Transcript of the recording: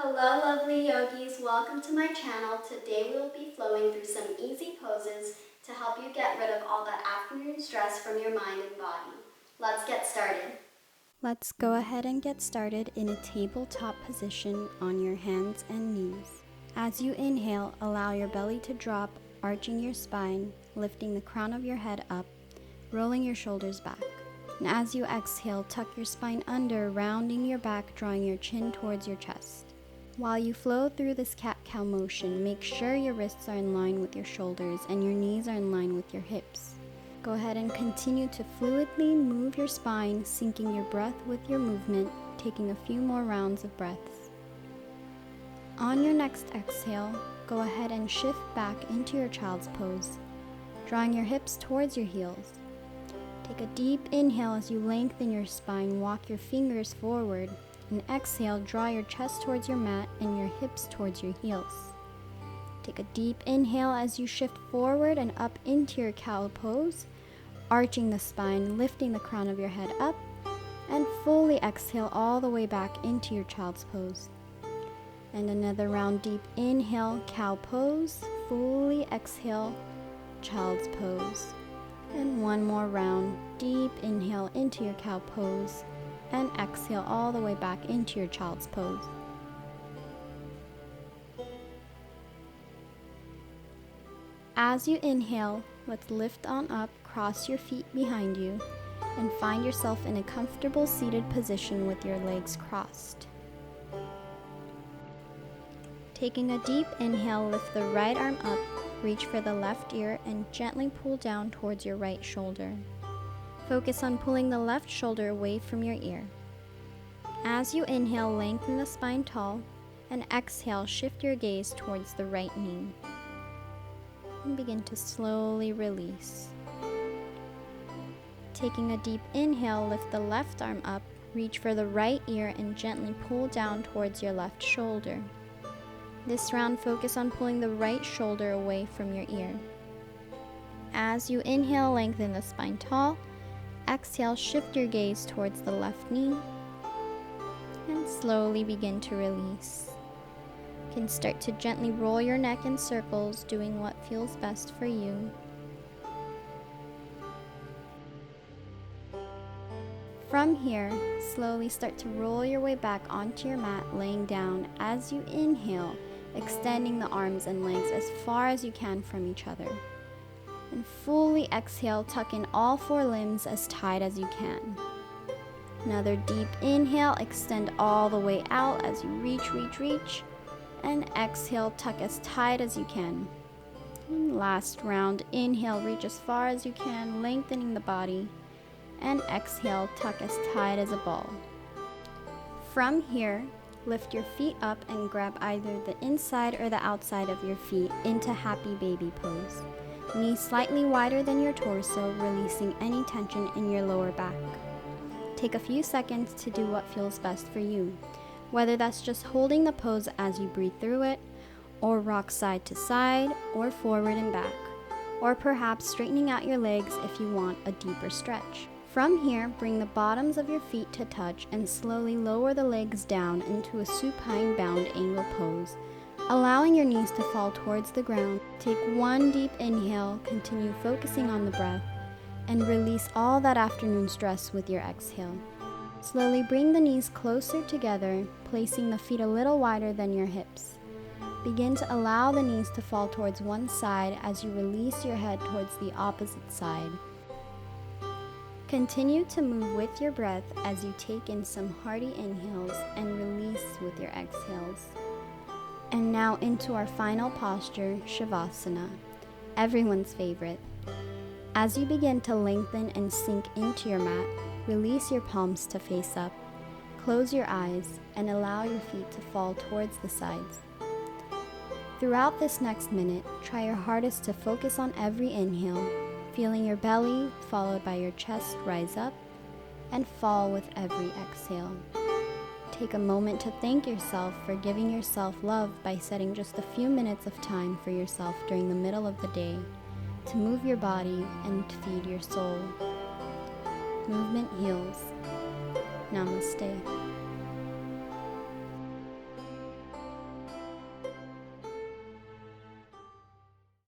Hello lovely yogis, welcome to my channel. Today we will be flowing through some easy poses to help you get rid of all that afternoon stress from your mind and body. Let's get started. Let's go ahead and get started in a tabletop position on your hands and knees. As you inhale, allow your belly to drop, arching your spine, lifting the crown of your head up, rolling your shoulders back. And as you exhale, tuck your spine under, rounding your back, drawing your chin towards your chest. While you flow through this cat-cow motion, make sure your wrists are in line with your shoulders and your knees are in line with your hips. Go ahead and continue to fluidly move your spine, syncing your breath with your movement, taking a few more rounds of breaths. On your next exhale, go ahead and shift back into your child's pose, drawing your hips towards your heels. Take a deep inhale as you lengthen your spine, walk your fingers forward, and exhale, draw your chest towards your mat and your hips towards your heels. Take a deep inhale as you shift forward and up into your cow pose, arching the spine, lifting the crown of your head up, and fully exhale all the way back into your child's pose. And another round deep inhale, cow pose, fully exhale, child's pose. And one more round, deep inhale into your cow pose, and exhale all the way back into your child's pose. As you inhale, let's lift on up, cross your feet behind you, and find yourself in a comfortable seated position with your legs crossed. Taking a deep inhale, lift the right arm up, reach for the left ear, and gently pull down towards your right shoulder. Focus on pulling the left shoulder away from your ear. As you inhale, lengthen the spine tall, and exhale, shift your gaze towards the right knee. And begin to slowly release. Taking a deep inhale, lift the left arm up, reach for the right ear, and gently pull down towards your left shoulder. This round, focus on pulling the right shoulder away from your ear. As you inhale, lengthen the spine tall. Exhale, shift your gaze towards the left knee, and slowly begin to release. You can start to gently roll your neck in circles, doing what feels best for you. From here, slowly start to roll your way back onto your mat, laying down as you inhale, extending the arms and legs as far as you can from each other. And fully exhale, tuck in all four limbs as tight as you can. Another deep inhale, extend all the way out as you reach. And exhale, tuck as tight as you can. And last round, inhale, reach as far as you can, lengthening the body. And exhale, tuck as tight as a ball. From here, lift your feet up and grab either the inside or the outside of your feet into happy baby pose. Knees slightly wider than your torso, releasing any tension in your lower back. Take a few seconds to do what feels best for you, whether that's just holding the pose as you breathe through it, or rock side to side, or forward and back, or perhaps straightening out your legs if you want a deeper stretch. From here, bring the bottoms of your feet to touch and slowly lower the legs down into a supine bound angle pose, allowing your knees to fall towards the ground. Take one deep inhale, continue focusing on the breath, and release all that afternoon stress with your exhale. Slowly bring the knees closer together, placing the feet a little wider than your hips. Begin to allow the knees to fall towards one side as you release your head towards the opposite side. Continue to move with your breath as you take in some hearty inhales and release with your exhales. And now into our final posture, Shavasana, everyone's favorite. As you begin to lengthen and sink into your mat, release your palms to face up. Close your eyes and allow your feet to fall towards the sides. Throughout this next minute, try your hardest to focus on every inhale, feeling your belly followed by your chest rise up and fall with every exhale. Take a moment to thank yourself for giving yourself love by setting just a few minutes of time for yourself during the middle of the day to move your body and feed your soul. Movement heals. Namaste.